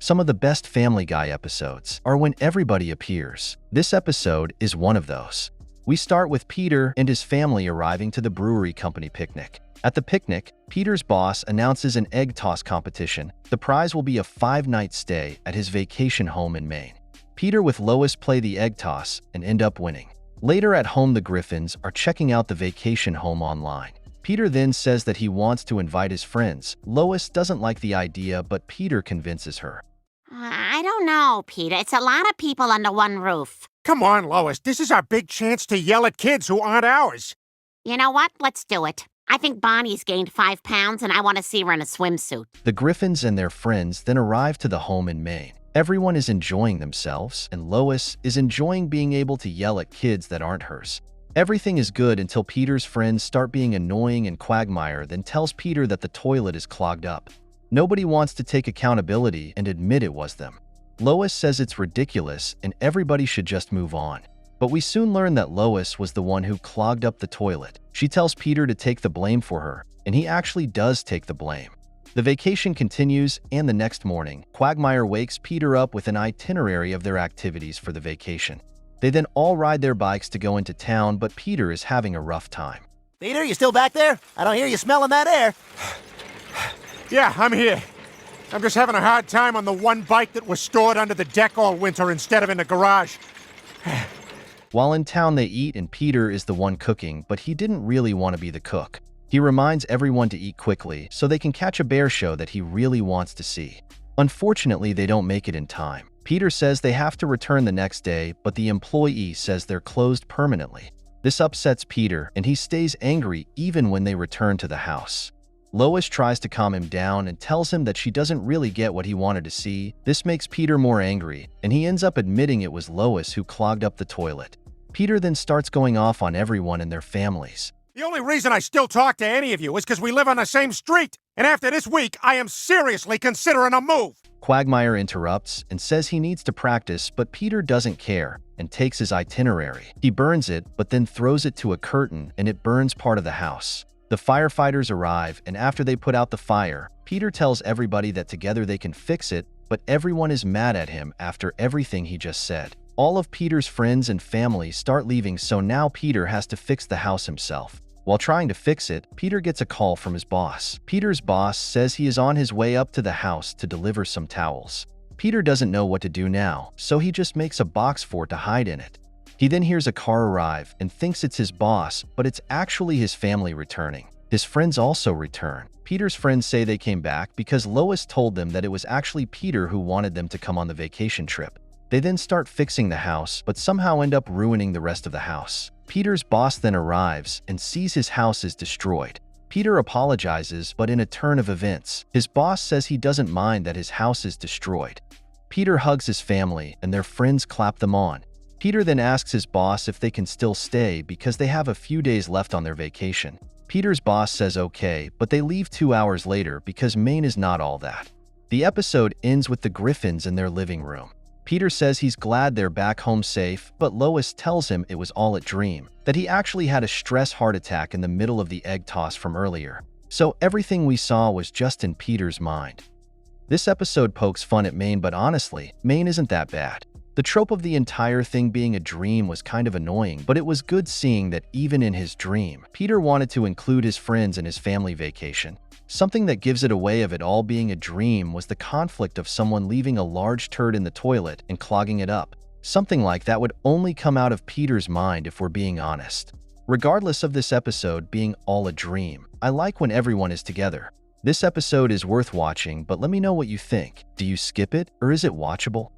Some of the best Family Guy episodes are when everybody appears. This episode is one of those. We start with Peter and his family arriving to the brewery company picnic. At the picnic, Peter's boss announces an egg toss competition. The prize will be a 5-night stay at his vacation home in Maine. Peter with Lois play the egg toss and end up winning. Later at home, the Griffins are checking out the vacation home online. Peter then says that he wants to invite his friends. Lois doesn't like the idea, but Peter convinces her. I don't know, Peter. It's a lot of people under one roof. Come on, Lois. This is our big chance to yell at kids who aren't ours. You know what? Let's do it. I think Bonnie's gained 5 pounds, and I want to see her in a swimsuit. The Griffins and their friends then arrive to the home in Maine. Everyone is enjoying themselves, and Lois is enjoying being able to yell at kids that aren't hers. Everything is good until Peter's friends start being annoying, and Quagmire then tells Peter that the toilet is clogged up. Nobody wants to take accountability and admit it was them. Lois says it's ridiculous and everybody should just move on. But we soon learn that Lois was the one who clogged up the toilet. She tells Peter to take the blame for her, and he actually does take the blame. The vacation continues, and the next morning, Quagmire wakes Peter up with an itinerary of their activities for the vacation. They then all ride their bikes to go into town, but Peter is having a rough time. Peter, you still back there? I don't hear you smelling that air. Yeah, I'm here. I'm just having a hard time on the one bike that was stored under the deck all winter instead of in the garage. While in town, they eat, and Peter is the one cooking, but he didn't really want to be the cook. He reminds everyone to eat quickly so they can catch a bear show that he really wants to see. Unfortunately, they don't make it in time. Peter says they have to return the next day, but the employee says they're closed permanently. This upsets Peter, and he stays angry even when they return to the house. Lois tries to calm him down and tells him that she doesn't really get what he wanted to see. This makes Peter more angry, and he ends up admitting it was Lois who clogged up the toilet. Peter then starts going off on everyone and their families. The only reason I still talk to any of you is because we live on the same street. And after this week, I am seriously considering a move. Quagmire interrupts and says he needs to practice, but Peter doesn't care and takes his itinerary. He burns it, but then throws it to a curtain, and it burns part of the house. The firefighters arrive, and after they put out the fire, Peter tells everybody that together they can fix it, but everyone is mad at him after everything he just said. All of Peter's friends and family start leaving, so now Peter has to fix the house himself. While trying to fix it, Peter gets a call from his boss. Peter's boss says he is on his way up to the house to deliver some towels. Peter doesn't know what to do now, so he just makes a box fort to hide in it. He then hears a car arrive and thinks it's his boss, but it's actually his family returning. His friends also return. Peter's friends say they came back because Lois told them that it was actually Peter who wanted them to come on the vacation trip. They then start fixing the house, but somehow end up ruining the rest of the house. Peter's boss then arrives and sees his house is destroyed. Peter apologizes, but in a turn of events, his boss says he doesn't mind that his house is destroyed. Peter hugs his family, and their friends clap them on. Peter then asks his boss if they can still stay because they have a few days left on their vacation. Peter's boss says okay, but they leave 2 hours later because Maine is not all that. The episode ends with the Griffins in their living room. Peter says he's glad they're back home safe, but Lois tells him it was all a dream, that he actually had a stress heart attack in the middle of the egg toss from earlier. So everything we saw was just in Peter's mind. This episode pokes fun at Maine, but honestly, Maine isn't that bad. The trope of the entire thing being a dream was kind of annoying, but it was good seeing that even in his dream, Peter wanted to include his friends in his family vacation. Something that gives it away of it all being a dream was the conflict of someone leaving a large turd in the toilet and clogging it up. Something like that would only come out of Peter's mind if we're being honest. Regardless of this episode being all a dream, I like when everyone is together. This episode is worth watching, but let me know what you think. Do you skip it, or is it watchable?